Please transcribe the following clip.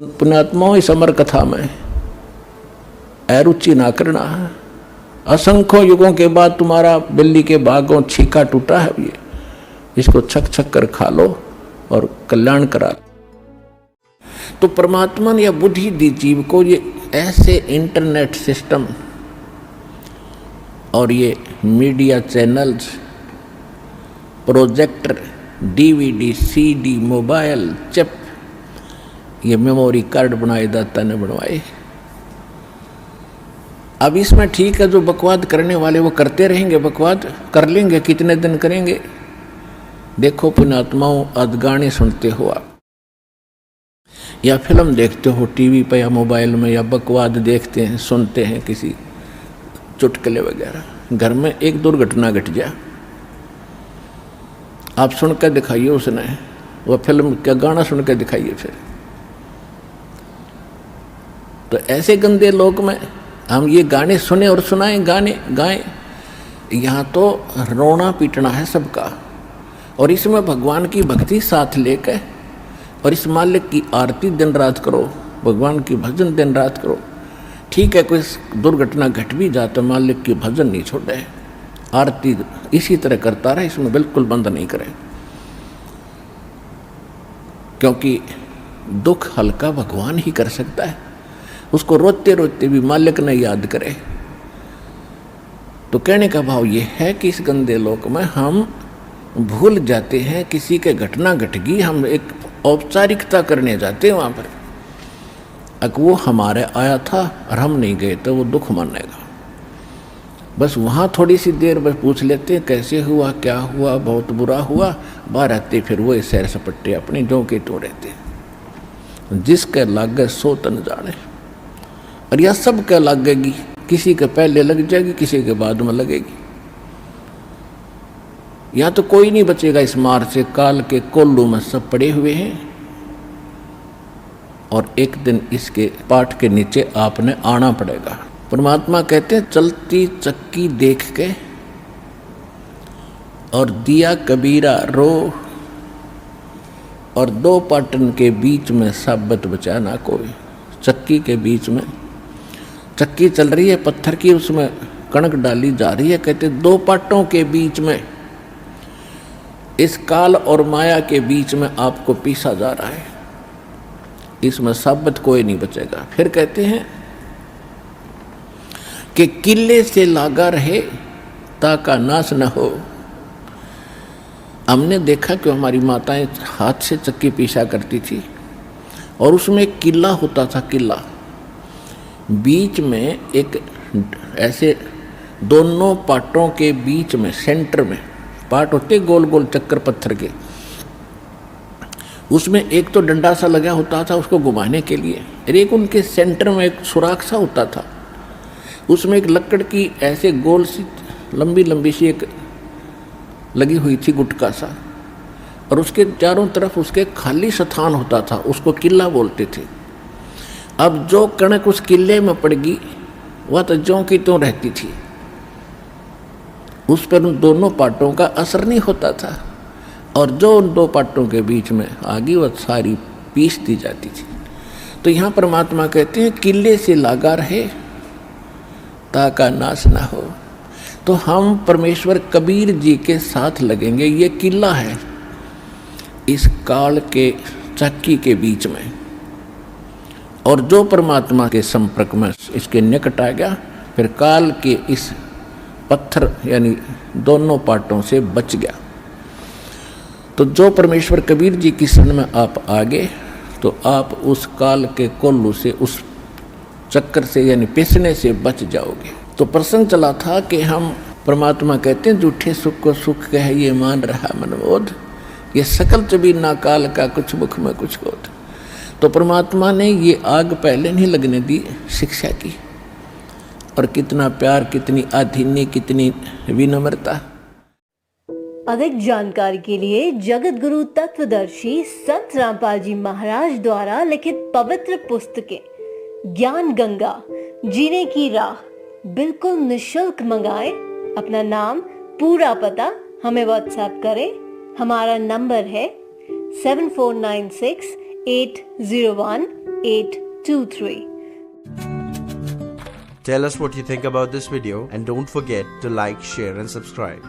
पुण्यात्माओं इस अमर कथा में अरुचि ना करना है। असंख्य युगों के बाद तुम्हारा बिल्ली के बागों छीका टूटा है, ये इसको छक छक कर खा लो और कल्याण करा लो। तो परमात्मा ने यह बुद्धि दी जीव को, ये ऐसे इंटरनेट सिस्टम और ये media channels, projector, DVD, CD, mobile, chip, ये मेमोरी कार्ड बनाए दाता ने बनवाए। अब इसमें ठीक है, जो बकवाद करने वाले वो करते रहेंगे, बकवाद कर लेंगे, कितने दिन करेंगे। देखो पुण्यात्माओं, आज गाने सुनते हो आप या फिल्म देखते हो टीवी पर या मोबाइल में, या बकवाद देखते हैं, सुनते हैं किसी चुटकुले वगैरह, घर में एक दुर्घटना घट जाए, आप सुनकर दिखाइए उसने, वह फिल्म का गाना सुनकर दिखाइए फिर। तो ऐसे गंदे लोक में हम ये गाने सुने और सुनाएं, गाने गाएं, यहाँ तो रोना पीटना है सबका। और इसमें भगवान की भक्ति साथ लेकर और इस मालिक की आरती दिन रात करो, भगवान की भजन दिन रात करो। ठीक है, कोई दुर्घटना घट भी जाए तो मालिक की भजन नहीं छोड़े, आरती इसी तरह करता रहे, इसमें बिल्कुल बंद नहीं करे, क्योंकि दुख हल्का भगवान ही कर सकता है। उसको रोते रोते भी मालिक ने याद करे। तो कहने का भाव ये है कि इस गंदे लोक में हम भूल जाते हैं, किसी के घटना घट गई, हम एक औपचारिकता करने जाते हैं वहाँ पर। अगर वो हमारे आया था और हम नहीं गए तो वो दुख मानेगा। बस वहाँ थोड़ी सी देर बस पूछ लेते हैं कैसे हुआ, क्या हुआ, बहुत बुरा हुआ, बाहर आते फिर वो सैर सपट्टे अपने जो के तो रहते। जिसके लागे सो तन जाने, और यह सब क्या लगेगी, किसी के पहले लग जाएगी, किसी के बाद में लगेगी। यहाँ तो कोई नहीं बचेगा इस मार से, काल के कोल्लू में सब पड़े हुए हैं। और एक दिन इसके पाठ के नीचे आपने आना पड़ेगा। परमात्मा कहते हैं चलती चक्की देख के और दिया कबीरा रो, और दो पाटन के बीच में साबत बचा ना कोई। चक्की के बीच में चक्की चल रही है पत्थर की, उसमें कणक डाली जा रही है। कहते दो पाटों के बीच में, इस काल और माया के बीच में आपको पीसा जा रहा है, इसमें साबित कोई नहीं बचेगा। फिर कहते हैं कि किले से लागा रहे ताका नाश न हो। हमने देखा कि हमारी माताएं हाथ से चक्की पीसा करती थी और उसमें एक किला होता था, किला बीच में एक ऐसे दोनों पाटों के बीच में सेंटर में पाट होते गोल गोल चक्कर पत्थर के, उसमें एक तो डंडा सा लगा होता था उसको घुमाने के लिए, और एक उनके सेंटर में एक सुराख सा होता था, उसमें एक लकड़ की ऐसे गोल सी लंबी लंबी सी एक लगी हुई थी गुटका सा, और उसके चारों तरफ उसके खाली स्थान होता था, उसको किला बोलते थे। अब जो कणक उस किले में पड़ गई वह तो ज्यों की त्यों रहती थी, उस पर उन दोनों पाटों का असर नहीं होता था, और जो उन दो पाटों के बीच में आ गई वह सारी पीस दी जाती थी। तो यहाँ परमात्मा कहते हैं किले से लागा रहे ताका नाश ना हो। तो हम परमेश्वर कबीर जी के साथ लगेंगे, ये किला है इस काल के चक्की के बीच में, और जो परमात्मा के संपर्क में इसके निकट आ गया फिर काल के इस पत्थर यानी दोनों पाटों से बच गया। तो जो परमेश्वर कबीर जी की शरण में आप आ गए तो आप उस काल के कोल्लू से, उस चक्कर से यानी पिसने से बच जाओगे। तो प्रसंग चला था कि हम परमात्मा कहते हैं झूठे सुख को सुख कह ये मान रहा मनबोध, ये सकल चबी ना काल का कुछ मुख में कुछ क्रोध। तो परमात्मा ने ये आग पहले नहीं लगने दी शिक्षा की, और कितना प्यार, कितनी आधीन्य, कितनी विनम्रता। अधिक जानकारी के लिए जगत गुरु तत्वदर्शी संत रामपाल जी महाराज द्वारा लिखित पवित्र पुस्तकें ज्ञान गंगा, जीने की राह बिल्कुल निशुल्क मंगाएं। अपना नाम, पूरा पता हमें व्हाट्सएप करें। हमारा नंबर है 7496 801 9823. Tell us what you think about this video and don't forget to like, share and subscribe.